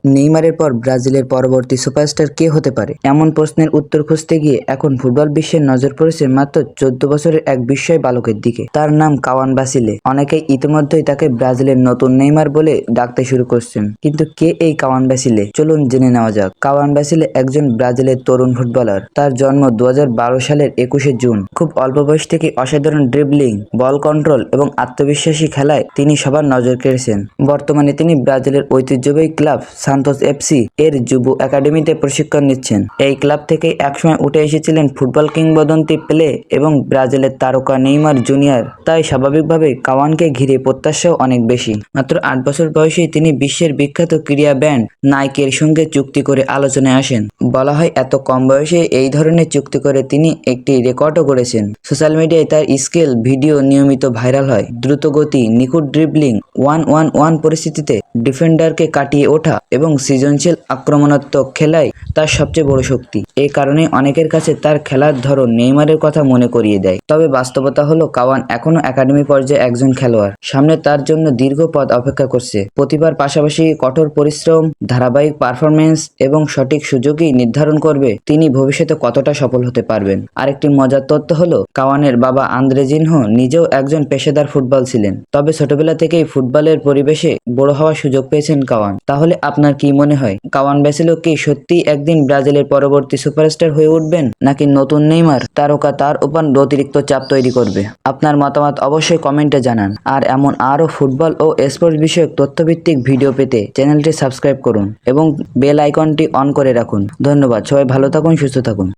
নেইমারের পর ব্রাজিলের পরবর্তী সুপারস্টার কে হতে পারে? এমন প্রশ্নের উত্তর খুঁজতে গিয়ে এখন ফুটবল বিশ্বের নজর পড়েছে মাত্র 14 বছরের এক বিস্ময় বালকের দিকে। তার নাম কাওয়ান বাসিলে। অনেকেই ইতিমধ্যেই তাকে ব্রাজিলের নতুন নেইমার বলে ডাকতে শুরু করছেন। কিন্তু কে এই কাওয়ান বাসিলে? চলুন জেনে নেওয়া যাক। কাওয়ান বাসিলে একজন ব্রাজিলের তরুণ ফুটবলার। তার জন্ম 2012 সালের 21শে জুন। খুব অল্প বয়স থেকে অসাধারণ ড্রিবলিং, বল কন্ট্রোল এবং আত্মবিশ্বাসী খেলায় তিনি সবার নজর কেড়েছেন। বর্তমানে তিনি ব্রাজিলের ঐতিহ্যবাহী ক্লাব সান্তোস এফসি এর যুব একাডেমিতে প্রশিক্ষণ নিচ্ছেন। এই ক্লাব থেকে একসময় উঠে এসেছিলেন ফুটবল কিংবদন্তি পেলে এবং ব্রাজিলের তারকা নেইমার জুনিয়র। তাই স্বাভাবিকভাবেই কাওয়ানকে ঘিরে প্রত্যাশাও অনেক বেশি। মাত্র 8 বছর বয়সেই তিনি বিশ্বের বিখ্যাত ক্রীড়া ব্র্যান্ড নাইকের সঙ্গে চুক্তি করে আলোচনায় আসেন। বলা হয় এত কম বয়সে এই ধরনের চুক্তি করে তিনি একটি রেকর্ডও গড়েছেন। সোশ্যাল মিডিয়ায় তার স্কিল ভিডিও নিয়মিত ভাইরাল হয়। দ্রুত গতি, নিখুঁত ড্রিবলিং, 1-1-1 পরিস্থিতিতে ডিফেন্ডারকে কাটিয়ে ওঠা এবং সৃজনশীল আক্রমণাত্মক খেলাই তার সবচেয়ে বড় শক্তি। এই কারণে অনেকের কাছে তার খেলার ধরন নেইমারের কথা মনে করিয়ে দেয়। তবে বাস্তবতা হলো কাওয়ান এখনো একাডেমি পর্যায়ে একজন খেলোয়াড়। সামনে তার জন্য দীর্ঘ পথ অপেক্ষা করছে। প্রতিভার পাশাপাশি কঠোর পরিশ্রম, ধারাবাহিক পারফরমেন্স এবং সঠিক সুযোগই নির্ধারণ করবে তিনি ভবিষ্যতে কতটা সফল হতে পারবেন। আরেকটি মজার তথ্য হলো কাওয়ানের বাবা আন্দ্রে জিনহো নিজেও একজন পেশাদার ফুটবল ছিলেন। তবে ছোটবেলা থেকেই ফুটবলের পরিবেশে বড় হওয়ার সুযোগ পেয়েছেন কাওয়ান। তাহলে আপনার কি মনে হয়, কাওয়ান বাসিলে কি সত্যিই একদিন ব্রাজিলের পরবর্তী সুপারস্টার হয়ে উঠবেন, নাকি নতুন নেইমার তারকা তার উপর অতিরিক্ত চাপ তৈরি করবে? আপনার মতামত অবশ্যই কমেন্টে জানান। আর এমন আরও ফুটবল ও স্পোর্টস বিষয়ক তথ্যভিত্তিক ভিডিও পেতে চ্যানেলটি সাবস্ক্রাইব করুন এবং বেল আইকনটি অন করে রাখুন। ধন্যবাদ। সবাই ভালো থাকুন, সুস্থ থাকুন।